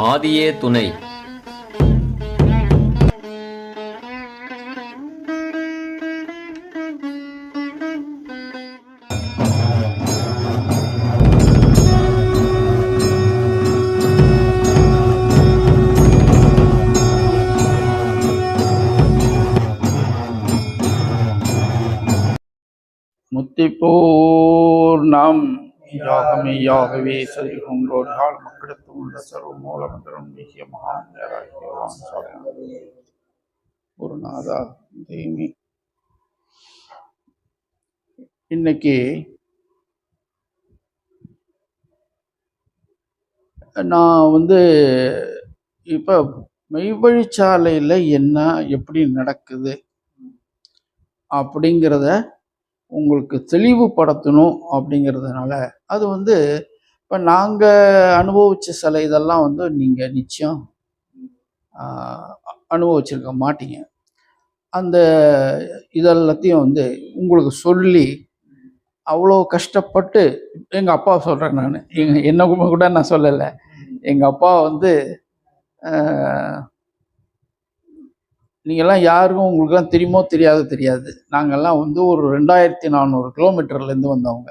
ஆதியே துணை. முத்திப்பூர்ணம் யாகமே யாகவே சரிகொண்டோர்கள் மக்களுக்கு உள்ள சர்வ மூலமந்திரம் மிக மகான் குருநாதா தெய்மி. இன்னைக்கு நான் இப்போ மெய்வழிச்சாலையில் என்ன எப்படி நடக்குது அப்படிங்கிறத உங்களுக்கு தெளிவுபடுத்தணும். அப்படிங்கிறதுனால அது இப்போ நாங்கள் அனுபவித்த சில இதெல்லாம் நீங்கள் நிச்சயம் அனுபவிச்சிருக்க மாட்டீங்க. அந்த இதெல்லாத்தையும் உங்களுக்கு சொல்லி அவ்வளோ கஷ்டப்பட்டு எங்கள் அப்பா சொல்கிறேன். நான் என்ன கூட நான் சொல்லலை. எங்கள் அப்பா நீங்கள்லாம் யாருக்கும் உங்களுக்குலாம் தெரியுமோ தெரியாது. நாங்கள்லாம் ஒரு 2400 கிலோமீட்டர்லேருந்து வந்தவங்க.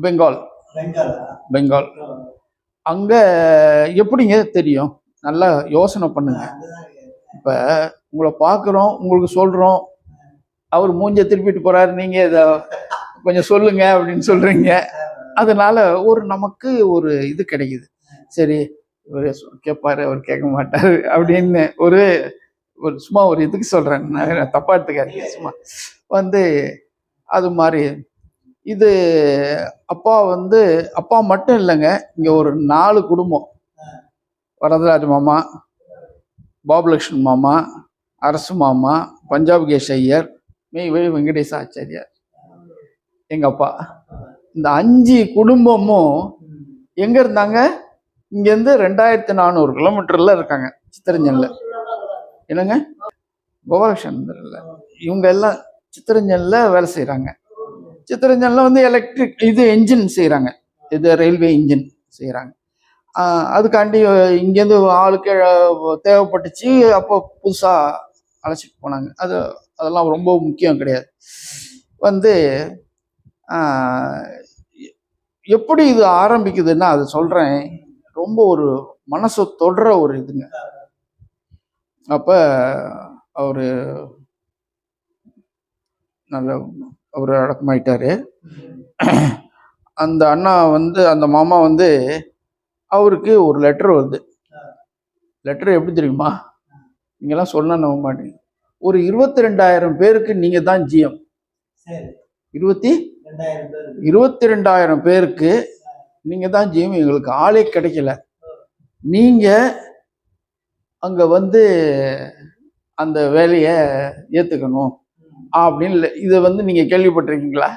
பெங்கால். அங்கே எப்படிங்க தெரியும்? நல்லா யோசனை பண்ணுங்க. இப்போ உங்களை பார்க்குறோம், உங்களுக்கு சொல்கிறோம், அவர் மூஞ்ச திருப்பிட்டு போகிறாரு, நீங்கள் இதை கொஞ்சம் சொல்லுங்க அப்படின்னு சொல்கிறீங்க. அதனால நமக்கு ஒரு இது கிடைக்குது. சரி, இவர் கேட்பாரு, அவர் கேட்க மாட்டார் அப்படின்னு ஒரு சும்மா ஒரு இதுக்கு சொல்கிறேன். நான் தப்பா எடுத்துக்காதீங்க. சும்மா அது மாதிரி இது அப்பா மட்டும் இல்லைங்க. இங்கே ஒரு 4 குடும்பம். வரதராஜ மாமா, பாபுலட்சுமி மாமா, அரசு மாமா, பஞ்சாப் கேஷ் ஐயர், மெய்வழி வெங்கடேச ஆச்சாரியார், எங்கள் அப்பா. இந்த 5 குடும்பமும் எங்கே இருந்தாங்க? இங்கேருந்து 2400 கிலோமீட்டரில் இருக்காங்க. சித்தரஞ்சனில். என்னங்க? கோபாலகிருஷ்ணன் இவங்க எல்லாம் சித்தரஞ்சனில் வேலை செய்கிறாங்க. சித்தரஞ்சனில் எலக்ட்ரிக் என்ஜின் செய்கிறாங்க. ரயில்வே இன்ஜின் செய்கிறாங்க. அதுக்காண்டி இங்கேருந்து ஆளுக்கு தேவைப்பட்டுச்சு. அப்போ புதுசாக அழைச்சிட்டு போனாங்க. அதெல்லாம் ரொம்ப முக்கியம் கிடையாது. எப்படி இது ஆரம்பிக்குதுன்னா அது சொல்கிறேன். ரொம்ப ஒரு மனசை தொடுற ஒரு இதுங்க. அப்போ அவர் அடக்கமாயிட்டாரு. அந்த அண்ணா அந்த மாமா அவருக்கு ஒரு லெட்டர் வருது. லெட்டர் எப்படி தெரியுமா? நீங்கெல்லாம் சொன்னா நம்ப மாட்டீங்க. ஒரு 22,000 பேருக்கு நீங்க தான் ஜிஎம். 22,000 பேருக்கு நீங்க தான் ஜிஎம். எங்களுக்கு ஆளே கிடைக்கல. நீங்க அங்க அந்த வேலையை ஏத்துக்கணும் அப்படின்னு இதை நீங்க கேள்விப்பட்டிருக்கீங்களா?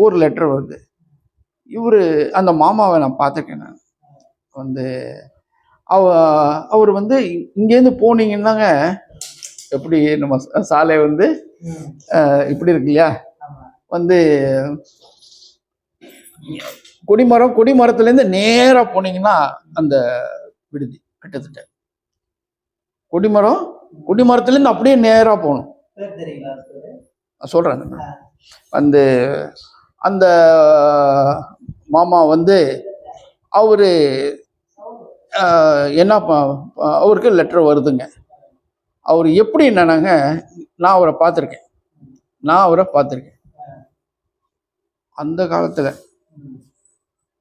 ஒரு லெட்டர் வருது. அந்த மாமாவை நான் பார்த்துருக்கேன். நான் அவர் இங்கேருந்து போனீங்கன்னாங்க, எப்படி நம்ம சாலை இப்படி இருக்கு இல்லையா? கொடிமரத்துலேருந்து நேராக போனீங்கன்னா அந்த விடுதி கிட்டத்தட்ட கொடிமரத்துலேருந்து அப்படியே நேராக போகணும். சொல்கிறேன். அந்த மாமா அவரு என்ன அவருக்கு லெட்டர் வருதுங்க. அவர் எப்படி என்னன்னாங்க, நான் அவரை பார்த்துருக்கேன். அந்த காலத்தில்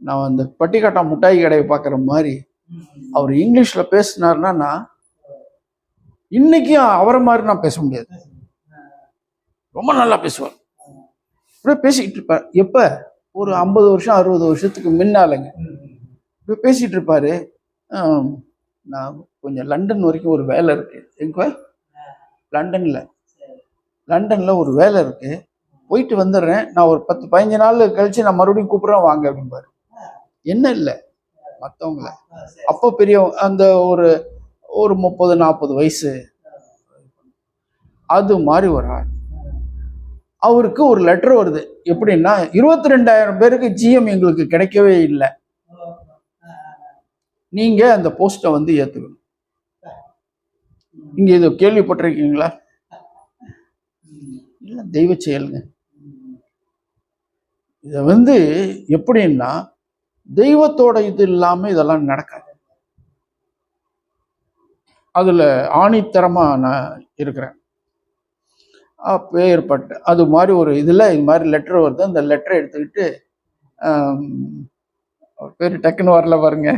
நான் அந்த பட்டிக்காட்டா மிட்டாய் கடையை பார்க்குற மாதிரி அவர் இங்கிலீஷில் பேசினார்னா இன்னைக்கும் அவரை மாதிரி நான் பேச முடியாது. ரொம்ப நல்லா பேசுவார். இப்படியே பேசிக்கிட்டு இருப்பார். எப்போ ஒரு 50 வருஷம் 60 வருஷத்துக்கு முன்னாலங்க இப்படி பேசிகிட்டு இருப்பார். நான் கொஞ்சம் லண்டன் வரைக்கும் ஒரு வேலை இருக்குது. எங்க லண்டனில் ஒரு வேலை இருக்குது, போயிட்டு வந்துடுறேன். நான் ஒரு 10-15 நாள் கழித்து நான் மறுபடியும் கூப்பிட்றேன், வாங்க அப்படின்பாரு. என்ன இல்லை மற்றவங்கள அப்போ பெரியவங்க அந்த ஒரு 30-40 வயசு அது மாதிரி ஒரு ஆள். அவருக்கு ஒரு லெட்டர் வருது. எப்படின்னா 22,000 பேருக்கு GM எங்களுக்கு கிடைக்கவே இல்லை, நீங்க அந்த போஸ்ட்டை வந்து ஏத்துக்கணும். இங்க இதை கேள்விப்பட்டிருக்கீங்களா? இல்ல, தெய்வ செயலுங்க. இதை வந்து எப்படின்னா தெய்வத்தோட இது இல்லாம இதெல்லாம் நடக்காது. அதுல ஆணித்தரமா நான் இருக்கிறேன். அப்பேற்பட்ட அது மாதிரி ஒரு இதுல இது மாதிரி லெட்டர் வருது. அந்த லெட்டரை எடுத்துக்கிட்டு பேர் டக்குன்னு வரல பாருங்க,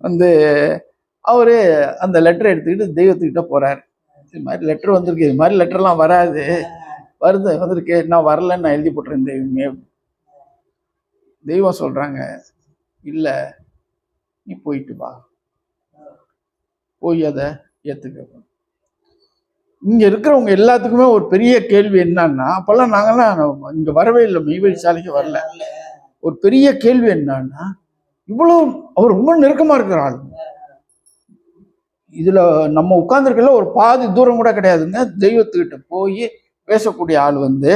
வந்து அவரு அந்த லெட்டரை எடுத்துக்கிட்டு தெய்வத்துக்கிட்ட போறாரு. இது மாதிரி லெட்டர் வந்திருக்கு, இது மாதிரி லெட்டர்லாம் வராது, வருது வந்திருக்கு, நான் வரலன்னு நான் எழுதி போட்டுறேன் தெய்வமே. தெய்வம் சொல்றாங்க, இல்ல நீ போயிட்டு வா, போய் அதை ஏத்துக்க. இங்க இருக்கிறவங்க எல்லாத்துக்குமே ஒரு பெரிய கேள்வி என்னன்னா, அப்பெல்லாம் நாங்கெல்லாம் இங்க வரவே இல்லை, மெய்வழி சாலைக்கு வரல. ஒரு பெரிய கேள்வி என்னன்னா, இவ்வளவு அவர் ரொம்ப நெருக்கமா இருக்கிற ஆள், இதுல நம்ம உட்கார்ந்துருக்கல ஒரு பாதி தூரம் கூட கிடையாதுங்க, தெய்வத்துக்கிட்ட போய் பேசக்கூடிய ஆள் வந்து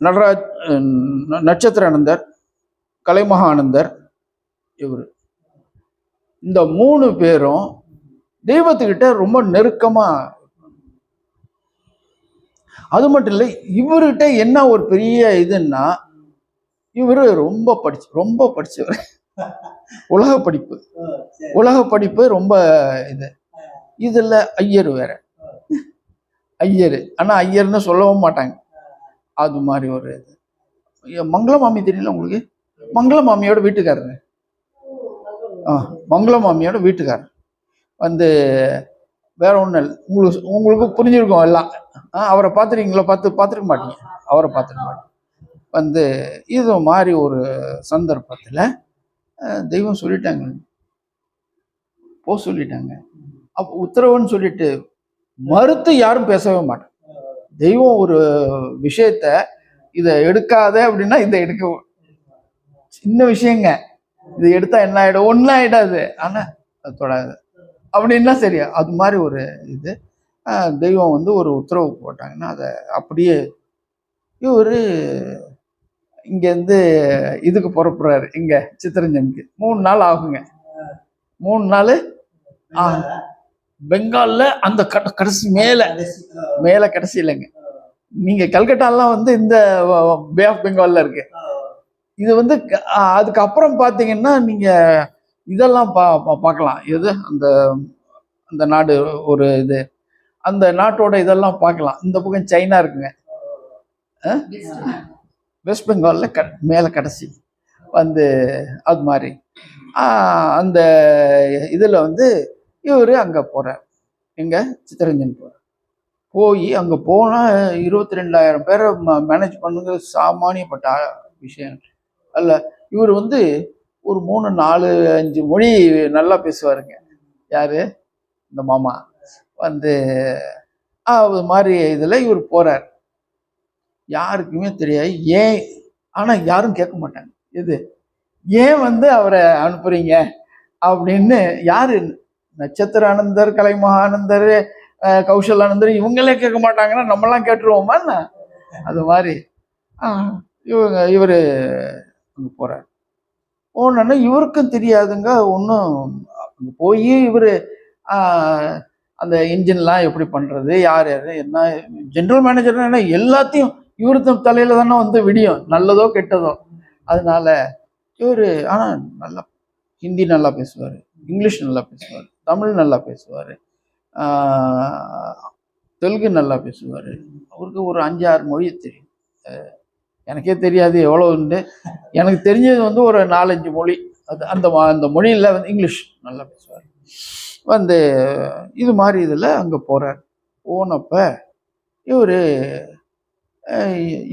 நடராஜ், நட்சத்திரானந்தர், கலைமகானந்தர், இவர். இந்த 3 பேரும் தெய்வத்துக்கிட்ட ரொம்ப நெருக்கமா. அது மட்டும் இல்லை, இவர்கிட்ட என்ன ஒரு பெரிய இதுன்னா, இவரு ரொம்ப படிச்சவர், உலக படிப்பு ரொம்ப இது. இதுல ஐயர் வேற, ஐயர். ஆனா ஐயர்னு சொல்லவும் மாட்டாங்க. அது மாதிரி ஒரு இது. மங்கள மாமி தெரியல உங்களுக்கு? மங்கள மாமியோட வீட்டுக்காரங்க, மங்கள மாமியோட வீட்டுக்காரர் வந்து வேற ஒன்றும் இல்லை, உங்களுக்கு புரிஞ்சிருக்கும் எல்லாம். அவரை பார்த்துருக்கீங்களா? பார்த்துருக்க மாட்டீங்க, அவரை பார்த்துருக்க மாட்டீங்க. வந்து இது மாதிரி ஒரு சந்தர்ப்பத்தில் தெய்வம் சொல்லிட்டாங்க, போ சொல்லிட்டாங்க. அப்போ உத்தரவுன்னு சொல்லிட்டு மறுத்து யாரும் பேசவே மாட்டாங்க. தெய்வம் ஒரு விஷயத்த இதை எடுக்காத அப்படின்னா இதை எடுக்க, சின்ன விஷயங்க, இது எடுத்தா என்ன ஆயிடும்? ஒன்றும் ஆயிடாது, ஆனா அது தொடாது அப்படின்னா சரியா. அது மாதிரி ஒரு இது தெய்வம் வந்து ஒரு உத்தரவு போட்டாங்கன்னா அதை அப்படியே. இவரு இங்கேருந்து இதுக்கு புறப்படுறாரு, இங்க சித்தரஞ்சனுக்கு 3 நாள் ஆகுங்க. 3 நாள் பெங்கால்ல அந்த கடைசி மேல கடைசி இல்லைங்க. நீங்க கல்கட்டாலாம் வந்து இந்த பே ஆஃப் பெங்கால்ல இருக்கு. இது வந்து அதுக்கப்புறம் பார்த்தீங்கன்னா நீங்க இதெல்லாம் பார்க்கலாம். எது அந்த அந்த நாடு ஒரு இது, அந்த நாட்டோட இதெல்லாம் பார்க்கலாம். இந்த பக்கம் சைனா இருக்குங்க, வெஸ்ட் பெங்கால்ல மேல கடைசி வந்து. அது மாதிரி அந்த இதுல வந்து இவரு அங்க போறார், எங்க சித்தரஞ்சன் போய் அங்க போனா 22,000 பேரை மேனேஜ் பண்ணுங்க சாமானியப்பட்ட விஷயம் அல்ல. இவர் வந்து ஒரு 3, 4, 5 மொழி நல்லா பேசுவாருங்க. யாரு? இந்த மாமா வந்து அது மாதிரி இதுல இவர் போறார். யாருக்குமே தெரியாது ஏன், ஆனா யாரும் கேட்க மாட்டாங்க, இது ஏன் வந்து அவரை அனுப்புறீங்க அப்படின்னு. யாரு? நட்சத்திரானந்தர், கலைமகானந்தர், கௌசலானந்தர் இவங்களே கேட்க மாட்டாங்கன்னா நம்மலாம் கேட்டுருவோமா? அது மாதிரி இவரு அங்க போறார். போனோன்னா இவருக்கும் தெரியாதுங்க ஒன்றும். போய் இவரு அந்த இன்ஜின்லாம் எப்படி பண்றது, யார் என்ன, ஜெனரல் மேனேஜர் என்ன, எல்லாத்தையும் இவரு தலையில தானே வந்து விடியும், நல்லதோ கெட்டதோ. அதனால இவரு ஆனா நல்லா ஹிந்தி நல்லா பேசுவார், இங்கிலீஷ் நல்லா பேசுவார், தமிழ் நல்லா பேசுவார், தெலுங்கு நல்லா பேசுவார். அவருக்கு ஒரு 5, 6 மொழி தெரியும். எனக்கே தெரியாது எவ்வளோ உண்டு, எனக்கு தெரிஞ்சது வந்து ஒரு 4, 5 மொழி. அது அந்த மொழியில் வந்து இங்கிலீஷ் நல்லா பேசுவார். வந்து இது மாதிரி இதில் அங்கே போகிறார். போனப்ப இவர்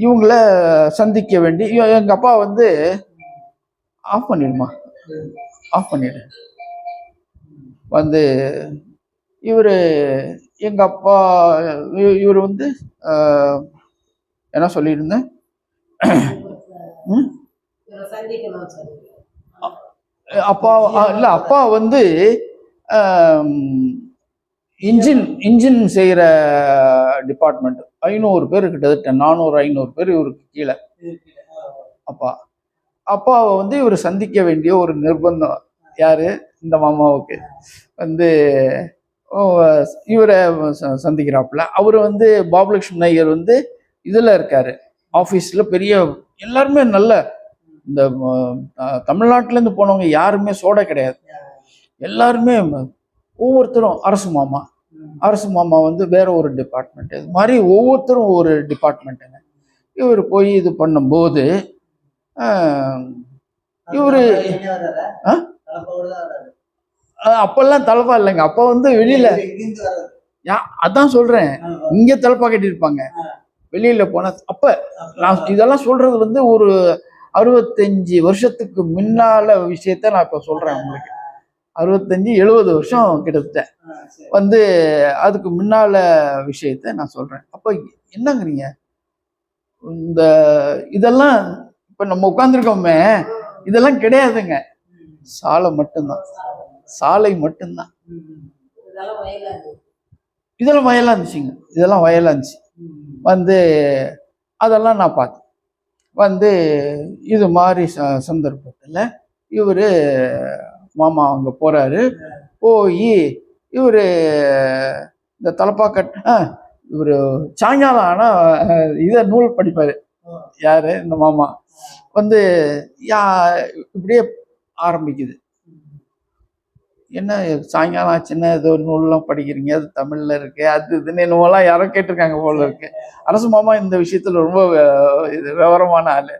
இவங்கள சந்திக்க வேண்டி, எங்கள் அப்பா வந்து ஆஃப் பண்ணிடுமா, ஆஃப் பண்ணிடு. வந்து இவர் எங்கள் அப்பா இவர் வந்து என்ன சொல்லியிருந்தேன், அப்பா இல்லை, அப்பா வந்து இன்ஜின் செய்கிற டிபார்ட்மெண்ட், 500 பேர், கிட்டத்தட்ட 400-500 பேர் இவருக்கு கீழே. அப்பா அப்பாவை வந்து இவர் சந்திக்க வேண்டிய ஒரு நிர்பந்தம். யாரு? இந்த மாமாவுக்கு வந்து இவரை சந்திக்கிறாப்புல. அவர் வந்து பாபுலட்சுமி ஐயர் வந்து இதுல இருக்காரு, ஆபீஸ்ல. பெரிய எல்லாருமே நல்ல இந்த தமிழ்நாட்டுல இருந்து போனவங்க யாருமே சோட கிடையாது. எல்லாருமே ஒவ்வொருத்தரும் அரசு மாமா வந்து வேற ஒரு டிபார்ட்மெண்ட். இது மாதிரி ஒவ்வொருத்தரும் ஒரு டிபார்ட்மெண்ட்டுங்க. இவர் போய் இது பண்ணும்போது இவரு அப்பெல்லாம் தலப்பா இல்லைங்க. அப்ப வந்து வெளியில, அதான் சொல்றேன், இங்க தலப்பா கட்டியிருப்பாங்க. வெளியில போன அப்ப நான் இதெல்லாம் சொல்றது வந்து ஒரு 65 வருஷத்துக்கு முன்னால விஷயத்த நான் இப்ப சொல்றேன் உங்களுக்கு. 65-70 வருஷம் கிட்டத்தட்ட வந்து அதுக்கு முன்னால விஷயத்த நான் சொல்றேன். அப்ப என்னங்கிறீங்க, இந்த இதெல்லாம் இப்ப நம்ம உட்கார்ந்துருக்கோமே, இதெல்லாம் கிடையாதுங்க. சாலை மட்டும்தான், சாலை மட்டும்தான். இதெல்லாம் வயலா இருந்துச்சுங்க, இதெல்லாம் வயலா இருந்துச்சு. வந்து அதெல்லாம் நான் பார்த்தேன். வந்து இது மாதிரி சந்தர்ப்பத்தில் இவர் மாமா அங்கே போறாரு. போய் இவர் இந்த தலப்பாக்கட் இவர் சாயங்காலம் ஆனால் இதை நூல் படிப்பார். யாரு? இந்த மாமா வந்து இப்படியே ஆரம்பிக்குது. என்ன சாயங்காலம் ஆச்சுன்னா ஏதோ நூல்லாம் படிக்கிறீங்க, அது தமிழ்ல இருக்கு, அது இதுன்னு என்னவெல்லாம் யாரோ கேட்டிருக்காங்க போல இருக்கு. அரசு மாமா இந்த விஷயத்துல ரொம்ப விவரமான ஆளு.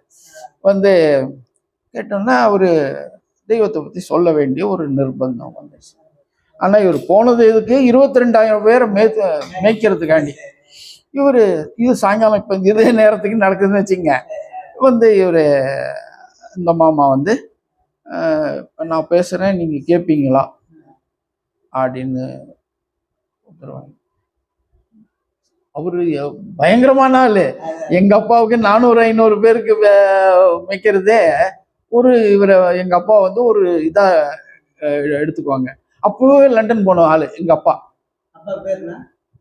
வந்து கேட்டோம்னா அவரு தெய்வத்தை பத்தி சொல்ல வேண்டிய ஒரு நிர்பந்தம் வந்துச்சு. ஆனா இவர் போனது இதுக்கு 22,000 பேரை மேய்க்கிறதுக்காண்டி. இவரு இது சாயங்காலம் இப்ப இதே நேரத்துக்கு நடக்குதுன்னு வச்சுங்க. வந்து இவரு இந்த மாமா வந்து நான் பேசுறேன், நீங்க கேட்பீங்களா அப்படின்னு அவரு பயங்கரமான ஆளு. எங்க அப்பாவுக்கு 400-500 பேருக்கு வைக்கிறதே ஒரு இவரை எங்க அப்பா வந்து ஒரு இதா எடுத்துக்குவாங்க. அப்பவே லண்டன் போன ஆளு எங்க அப்பா.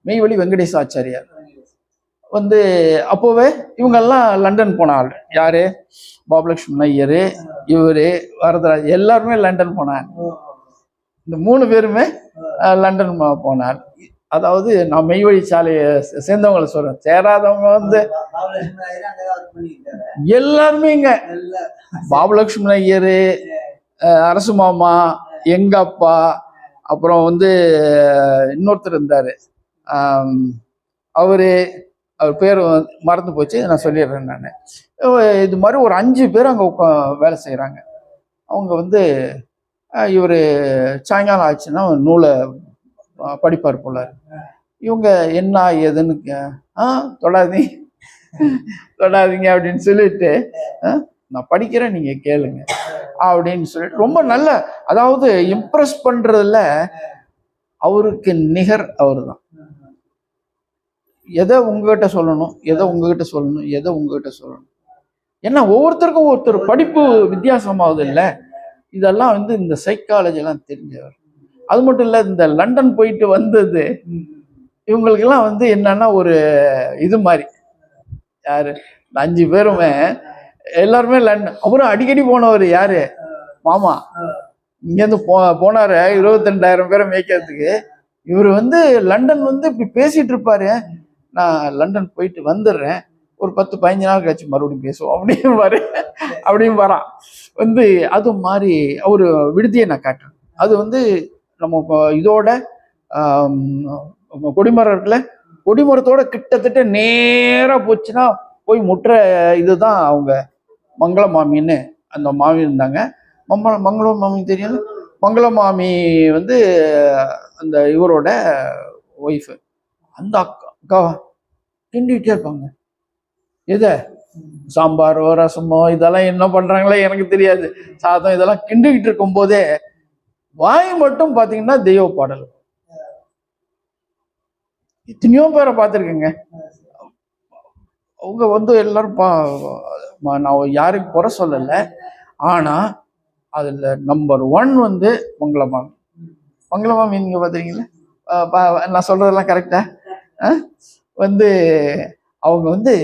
மெய்வழி வெங்கடேச ஆச்சாரியார் வந்து அப்போவே இவங்கெல்லாம் லண்டன் போன ஆள். யாரு? பாபுலட்சுமி ஐயரு, இவரு, வரதராஜ், எல்லாருமே லண்டன் போனாங்க. இந்த 3 பேருமே லண்டன் போனார். அதாவது நான் மெய்வழி சாலையை சேர்ந்தவங்களை சொல்றேன், சேராதவங்க வந்து எல்லாருமே இங்க. பாபுலட்சுமி ஐயரு, அரசு மாமா, எங்க அப்பா, அப்புறம் வந்து இன்னொருத்தர் இருந்தாரு, அவர் பேர் மறந்து போச்சு, நான் சொல்லிடுறேன். நான் இது மாதிரி ஒரு 5 பேர் அங்கே வேலை செய்கிறாங்க. அவங்க வந்து இவர் சாயங்காலம் ஆச்சுன்னா நூலை படிப்பார் போல. இவங்க என்ன ஏதுன்னு தொடாதீங்க அப்படின்னு சொல்லிட்டு, நான் படிக்கிறேன் நீங்க கேளுங்க அப்படின்னு சொல்லிட்டு ரொம்ப நல்ல, அதாவது இம்ப்ரெஸ் பண்றதுல அவருக்கு நிகர் அவர் தான். எதை உங்ககிட்ட சொல்லணும், எதை உங்ககிட்ட சொல்லணும், எதை உங்ககிட்ட சொல்லணும். ஏன்னா ஒவ்வொருத்தருக்கும் ஒருத்தர் படிப்பு வித்தியாசமாகுது இல்லை. இதெல்லாம் வந்து இந்த சைக்காலஜி எல்லாம் தெரிஞ்சவர். அது மட்டும் இல்ல, இந்த லண்டன் போயிட்டு வந்தது இவங்களுக்கெல்லாம் வந்து என்னன்னா ஒரு இது மாதிரி. யாரு? 5 பேருமே எல்லாருமே லண்டன். அவரும் அடிக்கடி போனவர். யாரு? மாமா. இங்கேருந்து போனாரு 22,000 பேரை மேய்க்கிறதுக்கு. இவர் வந்து லண்டன் வந்து இப்படி பேசிட்டு இருப்பாரு, நான் லண்டன் போயிட்டு வந்துடுறேன், ஒரு 10-15 நாள் கழிச்சு மறுபடியும் பேசுவோம் அப்படின்னு வரான். வந்து அது மாதிரி அவரு விடுதியை நான் காட்டுறேன். அது வந்து நம்ம இதோட கொடிமரம் இருக்குல்ல, கொடிமரத்தோட கிட்டத்தட்ட நேரா போச்சுன்னா போய் முற்ற இதுதான் அவங்க மங்கள மாமின்னு அந்த மாமி இருந்தாங்க. மங்கள மாமி தெரியல, மங்கள மாமி வந்து அந்த இவரோட ஒய்ஃபு. அந்த அக்கா கிண்டிகிட்டே இருப்பாங்க. எதை? சாம்பாரோ ரசமோ இதெல்லாம் என்ன பண்றாங்களோ எனக்கு தெரியாது, சாதம் இதெல்லாம் கிண்டிக்கிட்டு இருக்கும் போதே வாய் மட்டும் பாத்தீங்கன்னா தெய்வ பாடல். எத்தனையோ பேரை பார்த்துருக்கேங்க. அவங்க வந்து எல்லாரும் நான் யாருக்கும் குறை சொல்லலை. ஆனா அதுல நம்பர் 1 வந்து மங்களமாமி. நீங்க பாத்துறீங்களா? நான் சொல்றதெல்லாம் கரெக்டா? வந்து அவங்க வந்து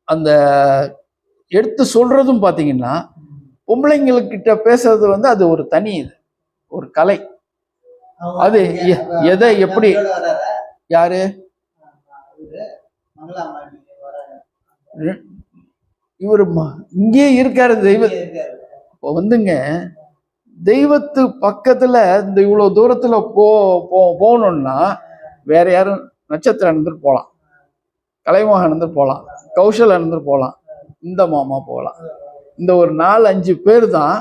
அந்த எடுத்து சொல்றதும் பார்த்தீங்கன்னா, பொம்பளைங்கக்கிட்ட பேசுறது வந்து அது ஒரு தனி ஒரு கலை. அது எதை எப்படி யாரு இவரு இங்கே இருக்காரு தெய்வ. இப்போ வந்துங்க தெய்வத்து பக்கத்துல இந்த இவ்வளவு தூரத்துல போகணும்னா வேற யாரும் நட்சத்திரம் இருந்துட்டு போகலாம், கலைமகன் இருந்துட்டு போகலாம், கௌஷல் இருந்துட்டு போகலாம், இந்த மாமா போகலாம். இந்த ஒரு 4-5 பேர் தான்.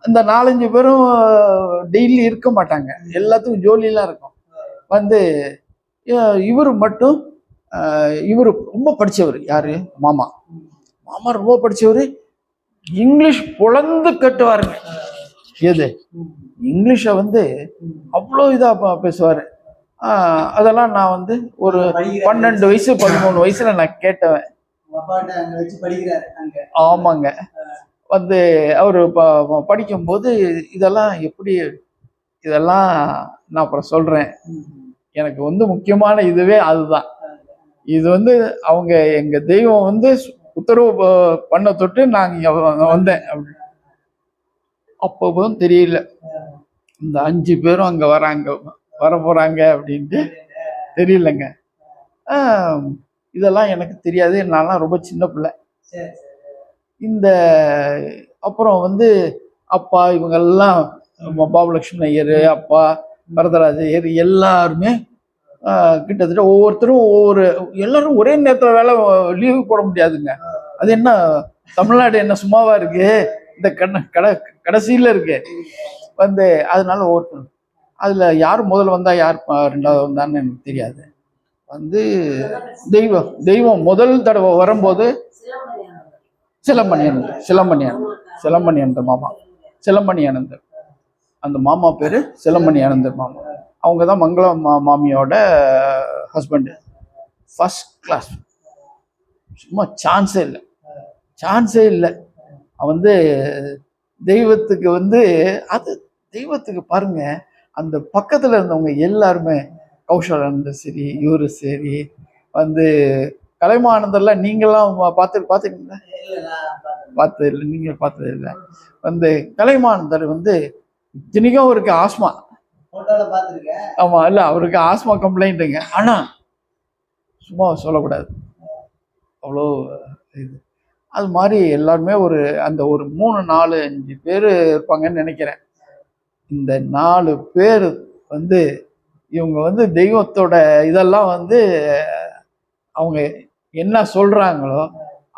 இந்த 4-5 பேரும் டெய்லி இருக்க மாட்டாங்க, எல்லாத்துக்கும் ஜோலியெல்லாம் இருக்கும். வந்து இவர் மட்டும் இவர் ரொம்ப படித்தவர். யாரு? மாமா. மாமா ரொம்ப படித்தவர். இங்கிலீஷ் பொழந்து கட்டுவாருங்க. எது இங்கிலீஷை வந்து அவ்வளோ இதாக பேசுவார். அதெல்லாம் நான் வந்து ஒரு 12 வயசு 13 வயசுல நான் கேட்டவன். ஆமாங்க. வந்து அவர் படிக்கும்போது இதெல்லாம் எப்படி, இதெல்லாம் நான் அப்புறம் சொல்றேன். எனக்கு வந்து முக்கியமான இதுவே அதுதான். இது வந்து அவங்க எங்க தெய்வம் வந்து உத்தரவு பண்ண தொட்டு நான் இங்க வந்தேன் அப்படி. அப்பவும் தெரியல இந்த 5 பேரும் அங்க வர போறாங்க அப்படின்ட்டு தெரியலங்க. இதெல்லாம் எனக்கு தெரியாது, நான்லாம் ரொம்ப சின்ன பிள்ளை. இந்த அப்புறம் வந்து அப்பா இவங்கெல்லாம் பாபுலட்சுமி ஐயர், அப்பா வரதராஜ ஐயர் எல்லாருமே கிட்டத்தட்ட ஒவ்வொருத்தரும் எல்லாரும் ஒரே நேரத்தில் வேலை லீவு போட முடியாதுங்க. அது என்ன தமிழ்நாடு என்ன சும்மாவா இருக்கு, இந்த கடைசியில் இருக்கு. வந்து அதனால ஒவ்வொருத்தரும் அதுல யார் முதல்ல வந்தா யார் ரெண்டாவது வந்தான்னு எனக்கு தெரியாது. வந்து தெய்வம் முதல் தடவை வரும்போது சிலம்பணியானந்தர் மாமா, சிலம்பணியானந்தர், அந்த மாமா பேரு சிலம்பணியானந்தர் மாமா. அவங்க தான் மங்களம் மாமியோட ஹஸ்பண்டு. ஃபர்ஸ்ட் கிளாஸ், சும்மா சான்ஸே இல்லை. வந்து தெய்வத்துக்கு வந்து அது தெய்வத்துக்கு பாருங்க, அந்த பக்கத்துல இருந்தவங்க எல்லாருமே கௌஷலானந்தர் சரி, இவரு சரி, வந்து கலைமானந்தர்லாம் நீங்களாம் பார்த்துருக்கீங்களா? பார்த்தது இல்லை, நீங்க பார்த்தது இல்லை. வந்து கலைமானந்தர் வந்து இத்தனைக்கும் அவருக்கு ஆஸ்மா. ஆமா, இல்ல அவருக்கு ஆஸ்மா கம்ப்ளைண்ட்டுங்க. ஆனா சும்மா சொல்லக்கூடாது, அவ்வளோ இது. அது மாதிரி எல்லாருமே அந்த ஒரு 3-4-5 பேர் இருப்பாங்கன்னு நினைக்கிறேன். இந்த 4 பேர் வந்து இவங்க வந்து தெய்வத்தோட இதெல்லாம் வந்து அவங்க என்ன சொல்றாங்களோ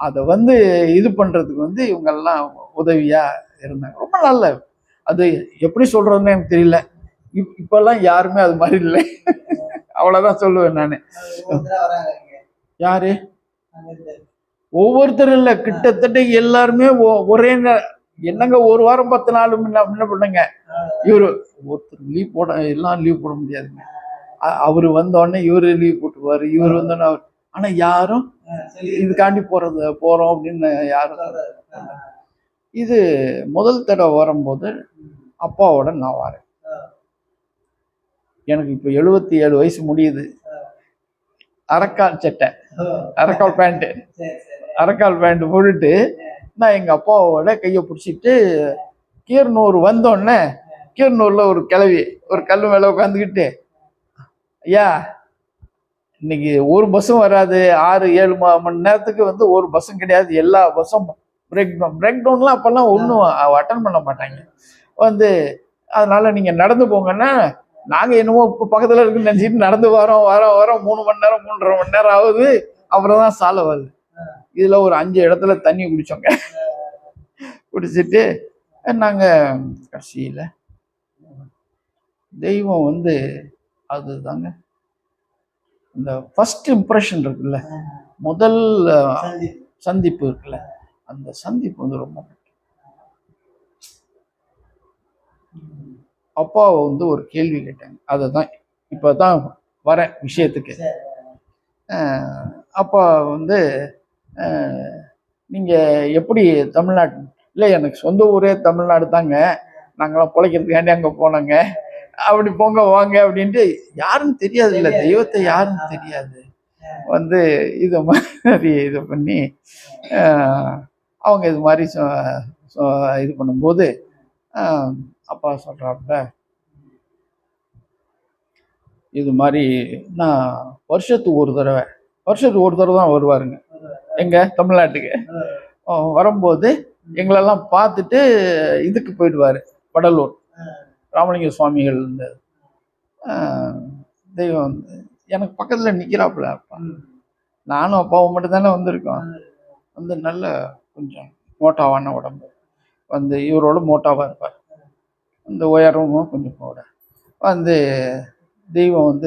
அதை வந்து இது பண்றதுக்கு வந்து இவங்கெல்லாம் உதவியா இருந்தாங்க. ரொம்ப நல்ல, அது எப்படி சொல்றதுன்னு எனக்கு தெரியல. இப்பெல்லாம் யாருமே அது மாதிரி இல்லை. அவ்வளவுதான் சொல்லுவேன் நானு. யாரு? ஒவ்வொருத்தரும் இல்லை, கிட்டத்தட்ட எல்லாருமே ஒரே என்னங்க ஒரு வாரம் 10 நாள் முன்ன பண்ணுங்க. இவரு ஒருத்தர் லீவ் போட, எல்லாம் லீவ் போட முடியாதுங்க. அவரு வந்தோடனே இவரு லீவ் போட்டுருவாரு, இவர் வந்தோடனே அவர். ஆனா யாரும் இதுக்காண்டி போறோம் அப்படின்னு யாரும். இது முதல் தடவை வரும்போது அப்பாவோட நான் வரேன். எனக்கு இப்போ 77 வயசு முடியுது. அரக்கால் சட்டை, அரக்கால் பேண்ட் போட்டுட்டு நான் எங்க அப்பாவோட கையை பிடிச்சிட்டு கீரனூர் வந்தோடனே, கீரனூர்ல ஒரு கிளவி ஒரு கல் மேல உட்காந்துக்கிட்டு, ஐயா இன்னைக்கு ஒரு பஸ்ஸும் வராது, 6-7 மணி நேரத்துக்கு வந்து ஒரு பஸ்ஸும் கிடையாது, எல்லா பஸ்ஸும் பிரேக் டவுன்லாம் அப்பெல்லாம் ஒன்றும் அட்டன் பண்ண மாட்டாங்க. வந்து அதனால நீங்க நடந்து போங்கன்னா, நாங்க என்னமோ இப்போ பக்கத்துல இருக்குன்னு நினைச்சிட்டு நடந்து வரோம் 3 மணி நேரம் 3.5 மணி நேரம் ஆகுது. அப்புறம் தான் சாலை வருது. இதுல ஒரு 5 இடத்துல தண்ணி குடிச்சோங்க. குடிச்சிட்டு நாங்க கடைசியில தெய்வம் வந்து அதுதாங்க இந்த ஃபர்ஸ்ட் இம்ப்ரெஷன் இருக்குல்ல, முதல் சந்திப்பு இருக்குல்ல, அந்த சந்திப்பு வந்து ரொம்ப முக்கியம். அப்பாவை வந்து ஒரு கேள்வி கேட்டாங்க, அதை தான் இப்போ தான் வர விஷயத்துக்கு. அப்பா வந்து நீங்கள் எப்படி தமிழ்நாட்டு இல்லை, எனக்கு சொந்த ஊரே தமிழ்நாடு தாங்க, நாங்களாம் பிழைக்கிறதுக்காண்டி அங்கே போனோங்க, அப்படி போங்க வாங்க அப்படின்ட்டு. யாருன்னு தெரியாது, இல்லை தெய்வத்தை யாருன்னு தெரியாது. இது மாதிரி இது பண்ணி அவங்க இது மாதிரி இது பண்ணும்போது அப்பா சொல்றாப்புல, இது மாதிரி நான் வருஷத்துக்கு ஒரு தடவை தான் வருவாருங்க எங்க தமிழ்நாட்டுக்கு. வரும்போது எங்களெல்லாம் பார்த்துட்டு இதுக்கு போயிடுவாரு, வடலூர் ராமலிங்க சுவாமிகள். இந்த தெய்வம் எனக்கு பக்கத்துல நிக்கிறாப்புல. அப்பா நானும் அப்பாவும் மட்டும் தானே வந்திருக்கோம். நல்ல கொஞ்சம் மோட்டாவான உடம்பு, இவரோட மோட்டாவா இருப்பார். இந்த உயரமும் கொஞ்சம் போட தெய்வம்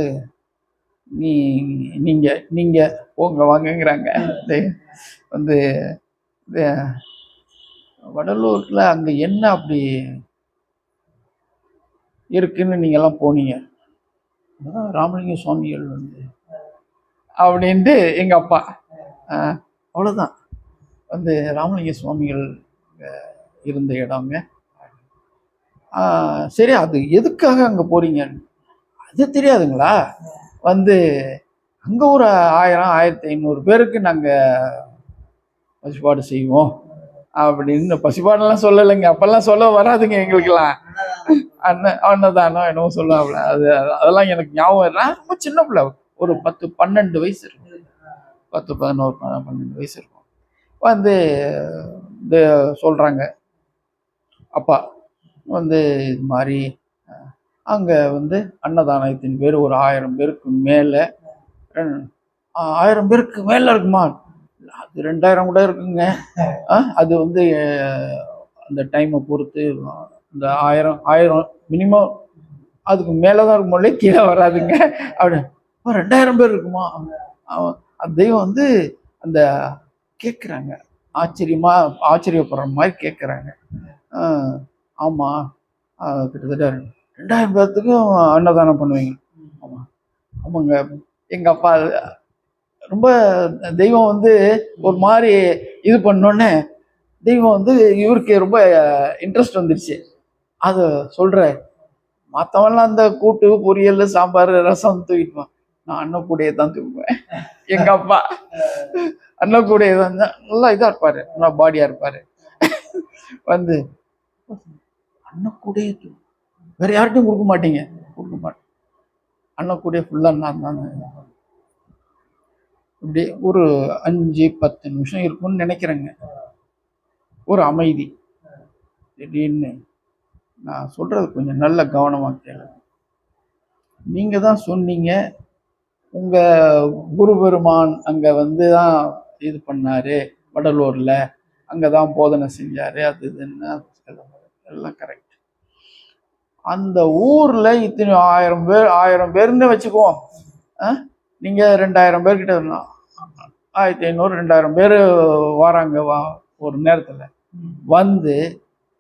நீங்க போங்க வாங்கங்கிறாங்க. வடலூர்ல அங்க என்ன அப்படி இருக்குன்னு நீங்க எல்லாம் போனீங்க, ராமலிங்க சுவாமிகள் அப்படின்ட்டு எங்க அப்பா. அவ்வளவுதான், ராமலிங்க சுவாமிகள் இருந்த இடங்க. சரி, அது எதுக்காக அங்க போறீங்க அது தெரியாதுங்களா? அங்க ஒரு 1000-1500 பேருக்கு நாங்க பசிபாடு செய்வோம் அப்படின்னு. பசிபாடெல்லாம் சொல்லலைங்க, அப்பெல்லாம் சொல்ல வராதுங்க எங்களுக்கெல்லாம். அன்னதானம் என்னவோ சொல்லுவாங்கள, அதெல்லாம் எனக்கு ஞாபகம். நான் ரொம்ப சின்ன பிள்ளை, ஒரு 10-12 வயசு இருக்கும், 10-11-12 வயசு இருக்கும். சொல்றாங்க அப்பா இது மாதிரி அங்க அன்னதானத்தின் பேர் ஒரு 1000 பேருக்கு மேல, 1000 பேருக்கு மேல இருக்குமா? அது 2000 கூட இருக்குங்க. அது அந்த டைமை பொறுத்து இந்த 1000 மினிமம், அதுக்கு மேலதான் இருக்கும்போதே கீழே வராதுங்க. அப்படி 2000 பேர் இருக்குமா? தெய்வம் அந்த கேட்குறாங்க, ஆச்சரியப்படுற மாதிரி கேட்குறாங்க. ஆமா, கிட்டத்தட்ட 2000 பேர்த்துக்கும் அன்னதானம் பண்ணுவீங்க? ஆமா. ஆமாங்க. எங்க அப்பா ரொம்ப தெய்வம் ஒரு மாதிரி இது பண்ணோன்னே தெய்வம் இவருக்கு ரொம்ப இன்ட்ரெஸ்ட் வந்துருச்சு. அதை சொல்ற, மற்றவன்லாம் அந்த கூட்டு பொரியல் சாம்பார் ரசம் தூக்கிட்டுவான், நான் அன்னக்கூடையை தான் தூக்குவேன். எங்க அப்பா அன்னக்கூடையை தான், நல்லா இதா இருப்பாரு, நல்லா பாடியா இருப்பாரு. அன்னக்கூடையை வேற யார்கிட்டையும் கொடுக்க மாட்டேன், அன்னக்கூடைய ஃபுல்லா நான் தானே. இப்படி ஒரு 5-10 நிமிஷம் இருக்கும்னு நினைக்கிறேங்க. ஒரு அமைதி. திடீர்னு, நான் சொல்றது கொஞ்சம் நல்ல கவனமா கேளுங்க. நீங்க தான் சொன்னீங்க உங்க குரு பெருமான் அங்க தான் இது பண்ணாரு, வடலூர்ல அங்கதான் போதனை செஞ்சாரு, அது இதுன்னு எல்லாம் கரெக்ட். அந்த ஊர்ல இத்தனை 1000 பேர்னு வச்சுக்குவோம். நீங்க 2000 பேர்கிட்ட 1500-2000 பேர் வராங்க ஒரு நேரத்துல.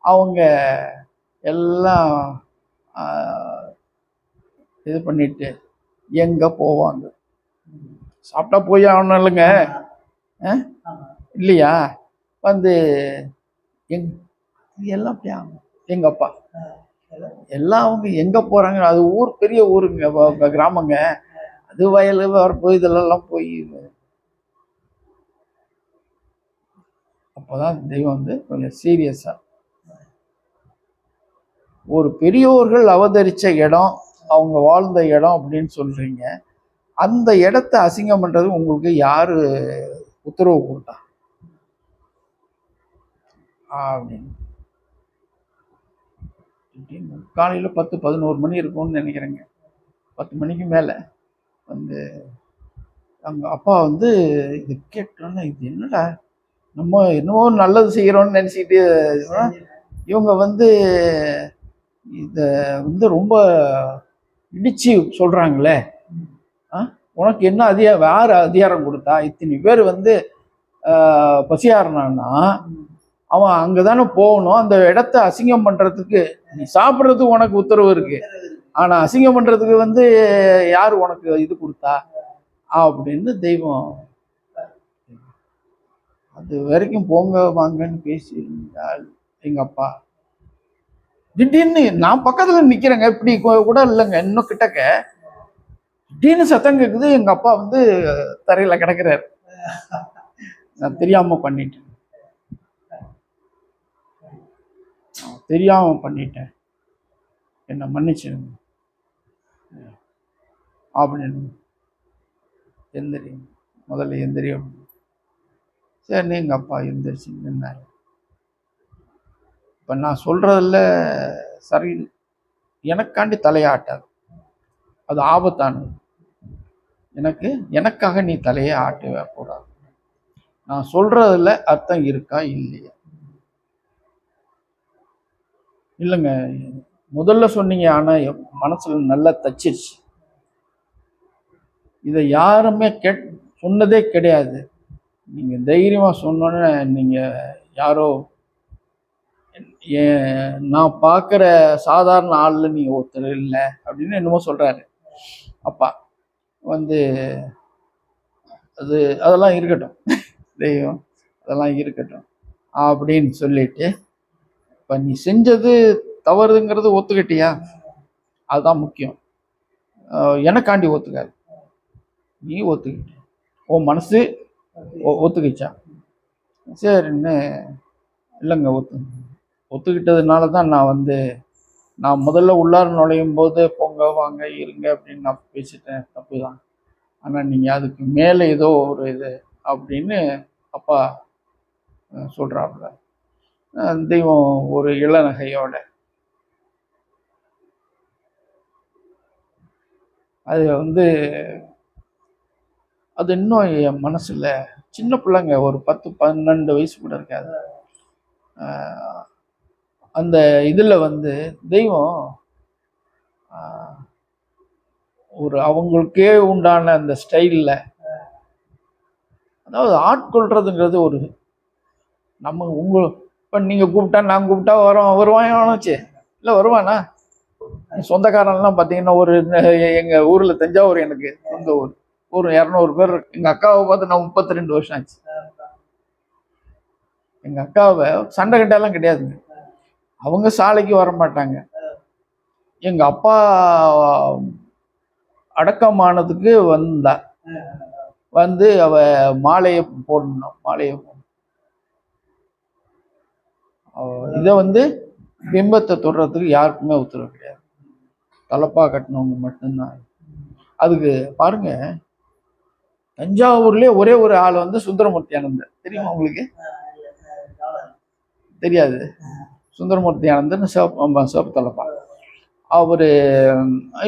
அவங்க எல்லாம் இது பண்ணிட்டு எங்க போவாங்க? சாப்பிட்டா போய் ஆகணும் இல்லைங்க, இல்லையா? எல்லாம் அப்படி ஆகும். எங்க அப்பா எல்லாம் அவங்க எங்க போறாங்க? அது ஊர், பெரிய ஊருங்க, கிராமங்க, அது வயல் வரப்பு இதெல்லாம் போய். அப்பதான் தெய்வம் கொஞ்சம் சீரியஸா, ஒரு பெரியோர்கள் அவதரிச்ச இடம், அவங்க வாழ்ந்த இடம் அப்படின்னு சொல்றீங்க, அந்த இடத்த அசிங்கம் பண்றது உங்களுக்கு யாரு உத்தரவு கொடுத்தா அப்படின்னு. காலையில 10-11 மணி இருக்கும்னு நினைக்கிறேங்க, 10 மணிக்கு மேல அவங்க அப்பா இது கேட்டோன்னு, இது என்னடா நம்ம என்னவோ நல்லது செய்யறோம்னு நினைச்சிட்டு, இவங்க இத ரொம்ப இடிச்சு சொல்றாங்களே, உனக்கு என்ன யார் அதிகாரம் கொடுத்தா? இத்தனை பேர் பசியாருனான்னா அவன் அங்கதானே போகணும், அந்த இடத்த அசிங்கம் பண்றதுக்கு. நீ சாப்பிட்றதுக்கு உனக்கு உத்தரவு இருக்கு, ஆனா அசிங்கம் பண்றதுக்கு யாரு உனக்கு இது கொடுத்தா அப்படின்னு தெய்வம். அது வரைக்கும் போங்க வாங்கன்னு பேசியிருந்தால் எங்க அப்பா திடீர்னு நான் பக்கத்துல நிக்கிறேங்க, இப்படி கூட இல்லைங்க, இன்னும் கிட்டக்க திடீர்னு சத்தம் கேக்குது. எங்க அப்பா வந்து தரையில கிடக்குறாரு. நான் தெரியாம பண்ணிட்டேன், தெரியாம பண்ணிட்டேன், என்னை மன்னிச்சிருங்க அப்படின்னு. எந்திரி, முதல்ல எந்திரி அப்படின்னு. சரி எங்க அப்பா எந்திரிச்சு நின்னாரு. இப்ப நான் சொல்றதில்ல சரி, எனக்காண்டி தலையாட்டாது, அது ஆபத்தானது. எனக்காக நீ தலையை ஆட்டவே கூடாது. நான் சொல்றதுல அர்த்தம் இருக்கா இல்லையா? இல்லைங்க, முதல்ல சொன்னீங்க, ஆனா மனசுல நல்லா தச்சிருச்சு. இதை யாருமே சொன்னதே கிடையாது. நீங்க தைரியமா சொன்னோன்னு நீங்க யாரோ நான் பார்க்குற சாதாரண ஆள்ல நீங்க ஒருத்தர் இல்லை அப்படின்னு என்னமோ சொல்றாரு அப்பா. வந்து அதெல்லாம் இருக்கட்டும், தெய்வம் அதெல்லாம் இருக்கட்டும் அப்படின்னு சொல்லிட்டு, இப்ப நீ செஞ்சது தவறுங்கிறது ஒத்துக்கிட்டியா? அதுதான் முக்கியம். எனக்காண்டி ஒத்துக்காது, நீ ஒத்துக்கிட்ட, உன் மனசு ஒத்துக்கிச்சா சரின்னு. இல்லைங்க, ஒத்துக்கிட்டதுனால தான் நான் முதல்ல உள்ளார நுழையும் போது பொங்க வாங்க இருங்க அப்படின்னு நான் பேசிட்டேன், தப்பு தான். ஆனால் நீங்கள் அதுக்கு மேலே ஏதோ ஒரு இது அப்படின்னு அப்பா சொல்கிறாப்புல. தெய்வம் ஒரு இளநகையோட அது இன்னும் என் மனசில் சின்ன பிள்ளைங்க, ஒரு 10-12 வயசு கூட இருக்காது. அந்த இதில் தெய்வம் ஒரு அவங்களுக்கே உண்டான அந்த ஸ்டைலில், அதாவது ஆட்கொள்றதுங்கிறது ஒரு இப்போ நீங்கள் கூப்பிட்டா நான் கூப்பிட்டா வருவானாச்சு இல்லை வருவானா? சொந்தக்காரன்லாம் பார்த்தீங்கன்னா எங்கள் ஊரில் தஞ்சாவூர், எனக்கு சொந்த ஊர், ஒரு 200 பேர். எங்கள் அக்காவை பார்த்து நான் 32 வருஷம் ஆச்சு. எங்கள் அக்காவை சண்டை கட்டாலாம் கிடையாதுங்க, அவங்க சாலைக்கு வர மாட்டாங்க. எங்கள் அப்பா அடக்கமானதுக்கு அவ மாலையை போடணும், இதை பிம்பத்தை தொடுறதுக்கு யாருக்குமே உத்தரவு கிடையாது, தலப்பா கட்டினவங்க மட்டும்தான். அதுக்கு பாருங்க, தஞ்சாவூர்லயே ஒரே ஒரு ஆள் சுந்தரமூர்த்தி ஆனந்தர், தெரியுமா உங்களுக்கு? தெரியாது. சுந்தரமூர்த்தி ஆனந்தர் சிவப்பு தலப்பா. அவரு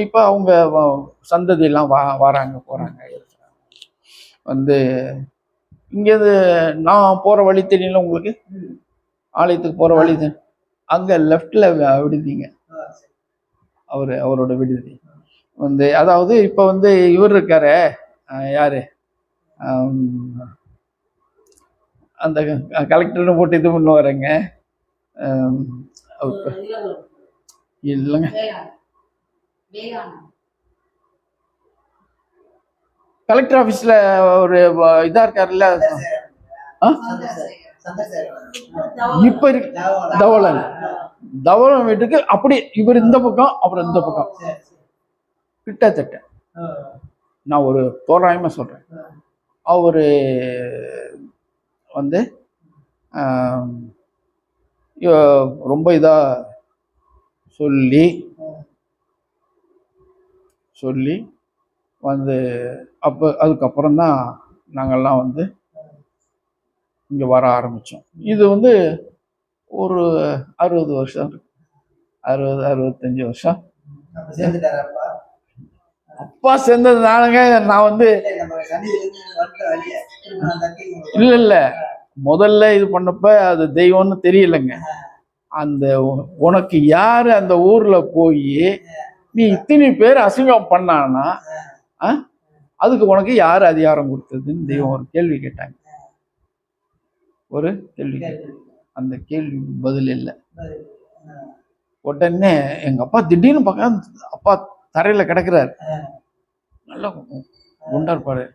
இப்ப அவங்க சந்ததியெல்லாம் வராங்க போறாங்க. இங்கேருந்து நான் போற வழி தெரியல உங்களுக்கு, ஆலயத்துக்கு போற வழி அங்க லெஃப்ட்ல விடுதீங்க, அவரோட விடுதி. அதாவது இப்ப இவர் இருக்காரு, யாரு, அந்த கலெக்டர்னு போட்டு இது பண்ண வரேங்க, இல்லைங்க, கலெக்டர் ஆபீஸ்ல ஒரு இதா இருக்காருல்ல, இப்ப இருக்கு தவளம் வீட்டுக்கு அப்படி இவர் இந்த பக்கம் அப்புறம் இந்த பக்கம் கிட்டத்தட்ட, நான் ஒரு தோராயமா சொல்றேன். அவரு ரொம்ப இதா சொல்லி அதுக்கப்புறம் தான் நாங்கெல்லாம் இங்க வர ஆரம்பிச்சோம். இது ஒரு 60 வருஷம், 60-65 வருஷம். அப்பா சேர்ந்ததுனாலங்க நான் இல்ல முதல்ல இது பண்ணப்ப அது தெய்வம்னு தெரியலங்க. அந்த உனக்கு யாரு அந்த ஊர்ல போய் நீ இத்தனை பேர் அசிங்கம் பண்ணானா அதுக்கு உனக்கு யாரு அதிகாரம் கொடுத்ததுன்னு தெய்வம் ஒரு கேள்வி கேட்டாங்க. அந்த கேள்வி பதில் இல்லை. உடனே எங்க அப்பா திடீர்னு பார்க்க, அப்பா தரையில கிடக்குறாரு, நல்லா குண்டா இருப்பாரு.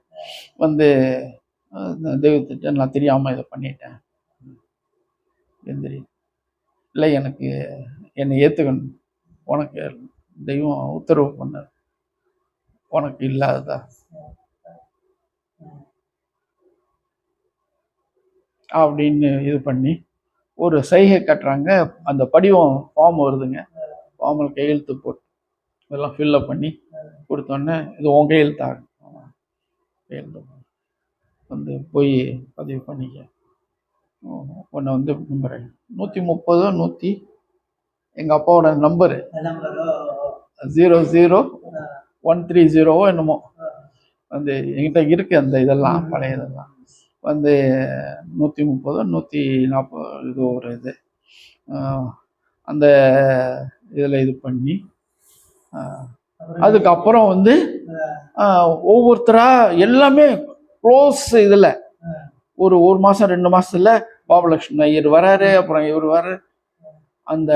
தெய்வத்திட்ட நான் தெரியாம இதை பண்ணிட்டேன், எந்திரி, இல்லை எனக்கு என்னை ஏற்றுக்கணும், உனக்கு தெய்வம் உத்தரவு பண்ணார், உனக்கு இல்லாததா அப்படின்னு இது பண்ணி ஒரு சைகை கட்டுறாங்க. அந்த படிவம் ஃபார்ம் வருதுங்க, ஃபார்மில் கையெழுத்து போட்டு இதெல்லாம் ஃபில்லப் பண்ணி கொடுத்தோன்னே இது உன் கையெழுத்தாக கையெழுத்து வந்து போய் பதிவு பண்ணிக்க, உன்னை வந்து 130 100 எங்கள் அப்பாவோட நம்பரு 00130 என்னமோ வந்து என்கிட்ட இருக்கு. அந்த இதெல்லாம் பழைய இதெல்லாம் வந்து 130 140 இது ஒரு இது அந்த இதில் இது பண்ணி அதுக்கப்புறம் வந்து ஒவ்வொருத்தரா எல்லாமே க்ளோஸ் இதில் ஒரு மாதம் 2 மாதத்துல பாபலட்சுமி ஐயர் வராரு, அப்புறம் இவர் வர்றாரு. அந்த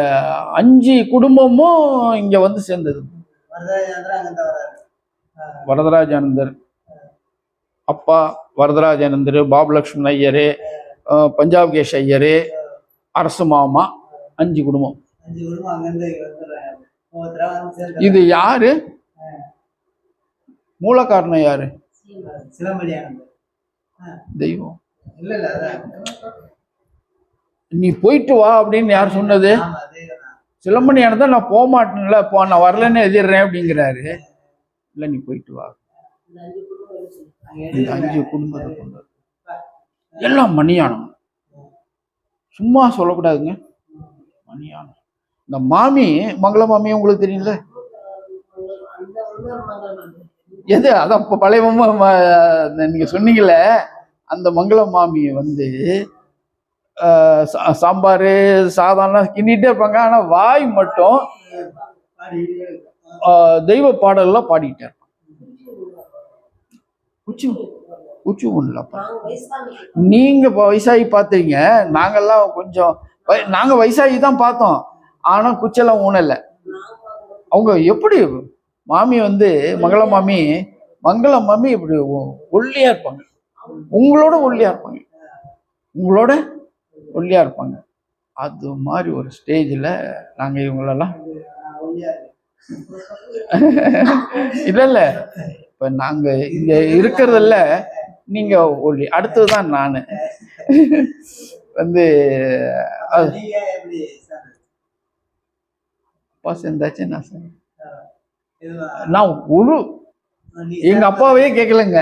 5 குடும்பமும் இங்க வந்து சேர்ந்தது. வரதராஜானந்தர் அப்பா, வரதராஜானந்தர், பாபலட்சுமி ஐயரு, பஞ்சாப் கேஷ் ஐயரு, அரசு மாமா, 5 குடும்பம். இது யாரு மூல காரணம்? யாரு? தெய்வம். நீ போயிட்டு வா அப்படின்னு யார் சொன்னது? சிலம்பணியானதான். நான் போக மாட்டேன்ல, நான் வரலன்னு எதிர்றேன் அப்படிங்கிறாரு. இல்ல நீ போயிட்டு வா. இந்த 5 குடும்பத்தை கொண்டு எல்லாம் மணியானம், சும்மா சொல்லக்கூடாதுங்க, மணியானம். இந்த மாமி, மங்கள மாமி உங்களுக்கு தெரியல? எது? அதான் இப்ப பழைய நீங்க சொன்னீங்கல்ல, அந்த மங்கள மாமி வந்து சாம்பார் சாதம்லாம் கிண்டிகிட்டே இருப்பாங்க, ஆனா வாய் மட்டும் தெய்வ பாடல்லாம் பாடிக்கிட்டே இருப்பாங்க. உச்சி ஒண்ணுலப்பா. நீங்க வயசாகி பார்த்தீங்க, நாங்கெல்லாம் கொஞ்சம் நாங்க வயசாகி தான் பார்த்தோம், ஆனா குச்செல்லாம் ஊனல. அவங்க எப்படி மாமி வந்து மங்கள மாமி இப்படி ஒல்லியா இருப்பாங்க, உங்களோட ஒல்லியா இருப்பாங்க, உங்களோட ஒல்லியா இருப்பாங்க. அது மாதிரி ஒரு ஸ்டேஜில் நாங்கள் இவங்களெல்லாம் இல்ல இப்போ நாங்கள் இங்கே இருக்கிறதில்ல, நீங்கள் ஒல்லி. அடுத்ததுதான் நான் வந்து அப்பா சேர்ந்தாச்சு. நான் ஒரு எங்க அப்பாவே கேட்கலங்க,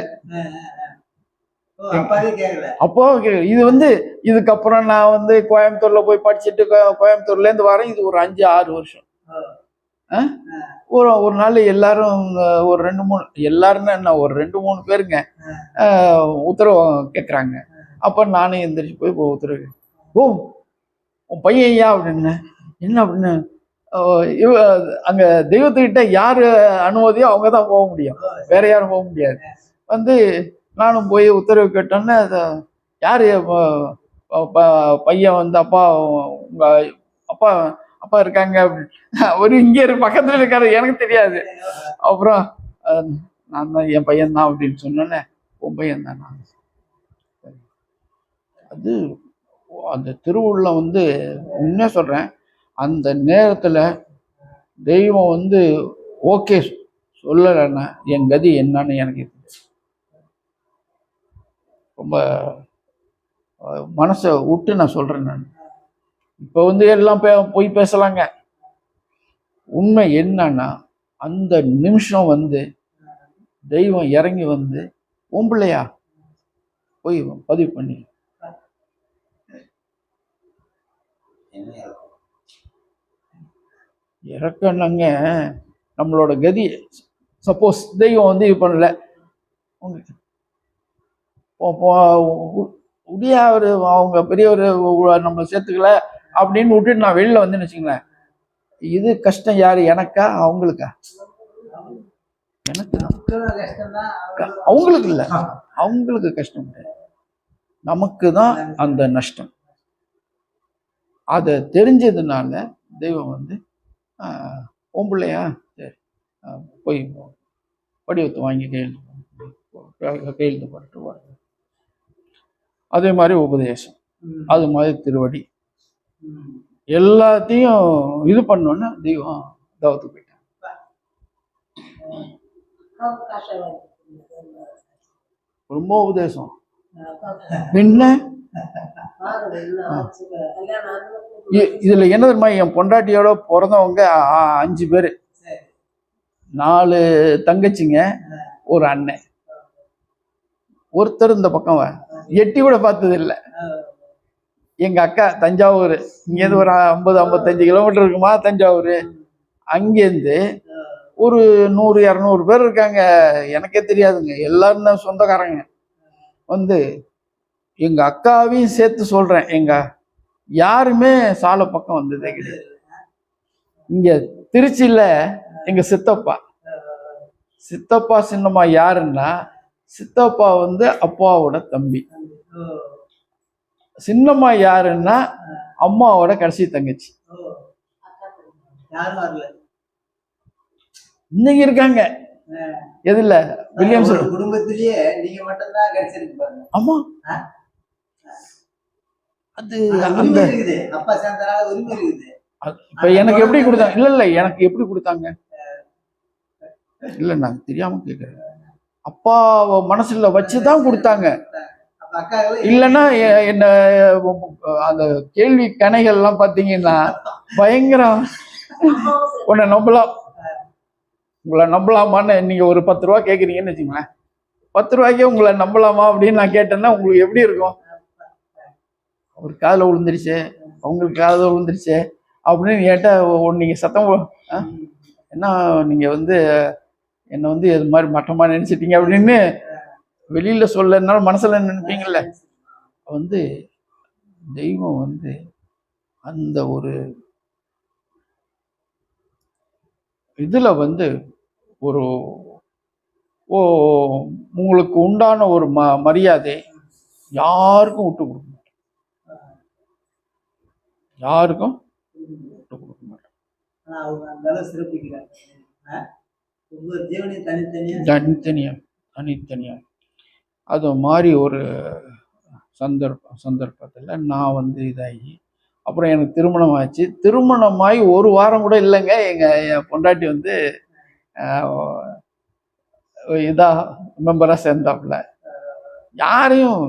அப்பாவும் கேட்கல. இது வந்து இதுக்கப்புறம் நான் வந்து கோயம்புத்தூர்ல போய் படிச்சுட்டு கோயம்புத்தூர்ல இருந்து வரேன். இது ஒரு 5-6 வருஷம். ஒரு நாள் எல்லாரும் ஒரு 2-3 எல்லாருன்னா என்ன, ஒரு 2-3 பேருங்க உத்தரவு கேட்குறாங்க. அப்போ நானும் எந்திரிச்சு போய் உத்தரவு, ஓ உன் பையன் ஐயா அப்படின்னு. என்ன அப்படின்னு, அங்க தெய்வத்துக்கிட்ட யாரு அனுமதியோ அவங்க தான் போக முடியும், வேற யாரும் போக முடியாது. வந்து நானும் போய் உத்தரவு கேட்டோன்னே, யாரு பையன் வந்து அப்பா உங்க அப்பா அப்பா இருக்காங்க அப்படின்னு. ஒரு இங்கே பக்கத்துல இருக்காரு, எனக்கு தெரியாது. அப்புறம் நான் தான் என் பையன் தான் அப்படின்னு சொன்னோன்னே, உன் பையன் தான் நான். அது அந்த திருவுள்ள வந்து உண்மையா சொல்றேன், அந்த நேரத்துல தெய்வம் வந்து ஓகே சொல்லலைன்னா என் கதி என்னன்னு எனக்கு ரொம்ப மனசை விட்டு நான் சொல்றேன். நான் இப்போ வந்து எல்லாம் போய் பேசலாங்க. உண்மை என்னன்னா, அந்த நிமிஷம் வந்து தெய்வம் இறங்கி வந்து உன் பிள்ளையா போய் பதிவு பண்ணி இறக்கணுங்க. நம்மளோட கதி சப்போஸ் தெய்வம் வந்து இது பண்ணல, உடியா ஒரு அவங்க பெரிய ஒரு நம்மளை சேர்த்துக்கல அப்படின்னு விட்டுட்டு நான் வெளியில வந்து வச்சுங்களேன், இது கஷ்டம் யாரு, எனக்கா அவங்களுக்கா? எனக்கு அவங்களுக்கு இல்ல, அவங்களுக்கு கஷ்டம் கிடையாது, நமக்கு தான் அந்த நஷ்டம். அதை தெரிஞ்சதுனால தெய்வம் வந்து உன் பிள்ளையா, சரி போய் படிவத்தை வாங்கி கையெழுத்து போட்டு. அதே மாதிரி உபதேசம், அது மாதிரி திருவடி எல்லாத்தையும் இது பண்ணோன்னு தெய்வம் தவத்து போயிட்டாங்க. ரொம்ப உபதேசம் என்ன இதுல என்ன தெரியுமா, என் பொண்டாட்டியோட பிறந்தவங்க 5 பேரு, 4 தங்கச்சிங்க, ஒரு அண்ணன். ஒருத்தர் இந்த பக்கம் எட்டி கூட பார்த்தது இல்லை. எங்க அக்கா தஞ்சாவூர், இங்கேருந்து ஒரு 50-55 கிலோமீட்டர் இருக்குமா தஞ்சாவூர். அங்கேருந்து ஒரு 100-200 பேர் இருக்காங்க. எனக்கே தெரியாதுங்க, எல்லாரும் தான் சொந்தக்காரங்க. வந்து எங்க அக்காவையும் சேர்த்து சொல்றேன், எங்க யாருமே சாலை பக்கம் வந்ததே கிடையாது. இங்க திருச்சியில எங்க சித்தப்பா சின்னம்மா யாருன்னா, சித்தப்பா வந்து அப்பாவோட தம்பி, சின்னம்மா யாருன்னா அம்மாவோட கடைசி தங்கச்சி. இன்னைக்கு இருக்காங்க. எதுல? வில்லியம்ஸ் குடும்பத்திலேயே நீங்க மட்டும் தான் கிடைச்சிருக்கு. ஆமா, அது அந்த அப்பா சேர்ந்தனால உரிமை இருக்குது. இப்ப எனக்கு எப்படி கொடுத்தாங்க? இல்ல எனக்கு எப்படி கொடுத்தாங்க இல்ல, நான் தெரியாம கேக்குறேன். அப்பாவை மனசுல வச்சுதான் கொடுத்தாங்க. இல்லைன்னா என்ன அந்த கேள்வி கணைகள் எல்லாம் பாத்தீங்கன்னா பயங்கரம். உன்னை நம்பலாம், உங்களை நம்பலாமான்னு நீங்க ஒரு 10 ரூபா கேக்குறீங்கன்னு வச்சுங்களேன், 10 ரூபாய்க்கே உங்களை நம்பலாமா அப்படின்னு நான் கேட்டேன்னா உங்களுக்கு எப்படி இருக்கும்? ஒரு காதுல விழுந்துருச்சு, அவங்களுக்கு காதுல விழுந்துருச்சு அப்படின்னு கேட்டா நீங்க சத்தம் என்ன, நீங்க வந்து என்னை வந்து இது மாதிரி மட்டமா நினைச்சிட்டீங்க அப்படின்னு வெளியில சொல்லனால மனசுல நினைப்பீங்கல்ல. வந்து தெய்வம் வந்து அந்த ஒரு இதுல வந்து ஒரு உங்களுக்கு உண்டான ஒரு மரியாதை யாருக்கும் விட்டு கொடுக்க மாட்டேன், யாருக்கும் விட்டு கொடுக்க மாட்டேன். தனித்தனியா அது மாதிரி ஒரு சந்தர்ப்பத்தில் நான் வந்து இதாகி, அப்புறம் எனக்கு திருமணம் ஆச்சு. திருமணமாகி 1 வாரம் கூட இல்லைங்க, என் பொண்டாட்டி வந்து இதா மெம்பரா சேர்ந்தாப்புல. யாரையும்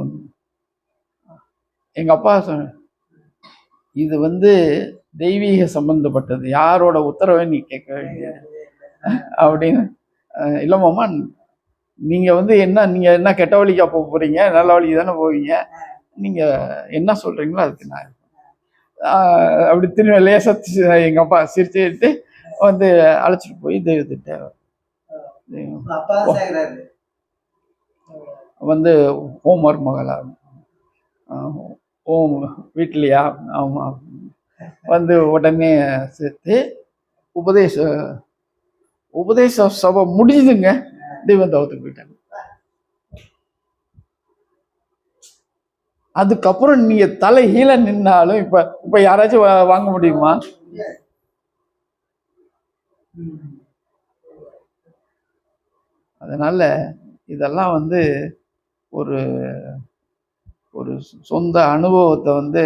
எங்க அப்பா சொன்ன, இது வந்து தெய்வீக சம்பந்தப்பட்டது, யாரோட உத்தரவை நீ கேட்க வேண்டிய அப்படின்னு. இல்லமாம்மா, நீங்க வந்து நீங்க என்ன கெட்ட வழிக்கா போக போறீங்க, நல்ல வழிக்கு தானே போவீங்க, நீங்க என்ன சொல்றீங்களோ அதுக்கு நான் அப்படி திரும்ப லேசா எங்க அப்பா சிரிச்சுட்டு வந்து அழைச்சிட்டு போய் தெய்வத்திட்ட வந்து ஓம் மருமகளா, ஓம் வீட்லையா, ஆமா, வந்து உடனே சேர்த்து உபதேச சபை முடிஞ்சுதுங்க. தெய்வம் தவத்துக்கு போயிட்டாங்க. அதுக்கப்புறம் நீங்க தலைகீழ நின்னாலும் இப்ப யாராச்சும் வாங்க முடியுமா? அதனால இதெல்லாம் வந்து ஒரு ஒரு சொந்த அனுபவத்தை வந்து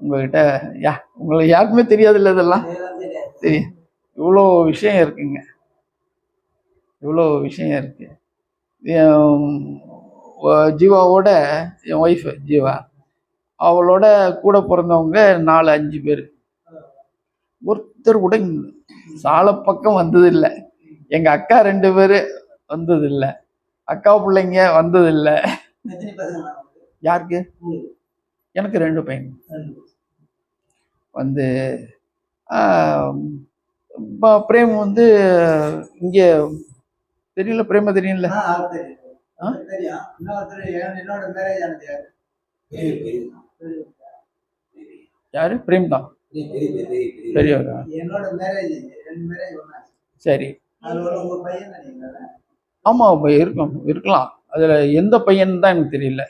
உங்ககிட்ட உங்களுக்கு யாருக்குமே தெரியாது. இதெல்லாம் தெரியும். இவ்வளோ விஷயம் இருக்குங்க, இவ்வளோ விஷயம் இருக்கு. ஜீவாவோட என் ஒய்ஃப் ஜீவா, அவளோட கூட பிறந்தவங்க 4-5 பேர். ஒருத்தர் கூட சாலை பக்கம் வந்தது இல்லை. எங்க அக்கா 2 பேரு வந்தது இல்லை, அக்கா பிள்ளைங்க வந்தது இல்லை. யாருக்கு? எனக்கு 2 பையன். வந்து பிரேம் வந்து இங்க தெரியல, பிரேம தெரியல. யாரு? பிரேம் தான் பெரியவரா? சரி, ஆமா, இருக்கலாம். அதுல எந்த பையன் தான் எனக்கு தெரியல.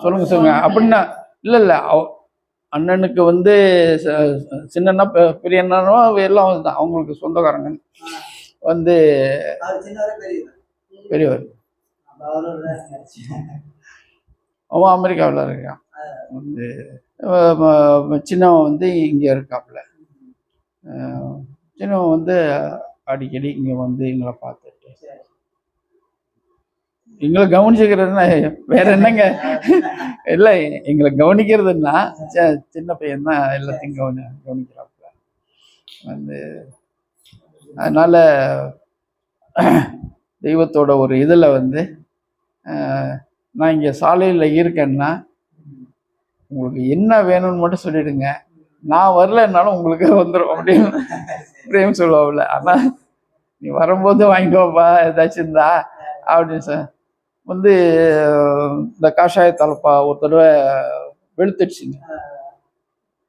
சொல்லுங்க. அப்படின்னா இல்ல அண்ணனுக்கு வந்து சின்னண்ணா பெரிய அண்ணனோ எல்லாம் தான் அவங்களுக்கு சொந்தக்காரங்க. வந்து பெரியவர் அவன் அமெரிக்காவில் இருக்கான். வந்து சின்னவன் வந்து இங்கே இருக்காப்புல. சின்னவன் வந்து அடிக்கடி இங்கே வந்து எங்களை பார்த்துட்டு எங்களை கவனிச்சுக்கிறதுனா வேற என்னங்க, இல்லை எங்களை கவனிக்கிறதுன்னா சின்ன பையன் தான் எல்லாத்தையும் கவனிக்கிறாப்புல. வந்து அதனால தெய்வத்தோட ஒரு இதில் வந்து நான் இங்கே சாலையில் இருக்கேன்னா உங்களுக்கு என்ன வேணும்னு மட்டும் சொல்லிடுங்க, நான் வரலன்னாலும் உங்களுக்கு வந்துடும் அப்படின்னு பிரேம் சொல்லுவாப்புல. ஆனால் நீ வரும்போது வாங்கிக்கோப்பா ஏதாச்சும் இருந்தா அப்படின்னு சார். வந்து இந்த காஷாய தலப்பா ஒரு தடவை வெளுத்துடுச்சுங்க.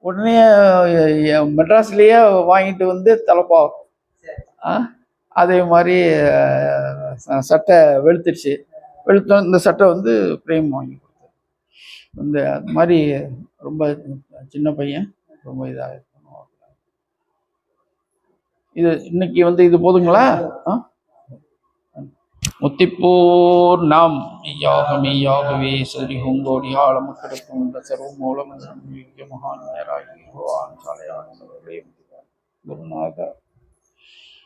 உடனே மெட்ராஸ்லேயே வாங்கிட்டு வந்து தலப்பா அதே மாதிரி சட்டை வெளுத்துடுச்சு. இந்த சட்டை வந்து பிரேம் வாங்கி கொடுத்தாரு. வந்து அது மாதிரி ரொம்ப சின்ன பையன், ரொம்ப இதாக இருக்கணும். இது இன்னைக்கு வந்து இது போதுங்களா? முத்திப்போர் நாம் மெய்யாகவே சரி ஹோங்கோடி ஆழமக்கிடக்கும் இந்த சர்வ மூலம் மகான் நேராகி பகவான் சாலையான குருநாத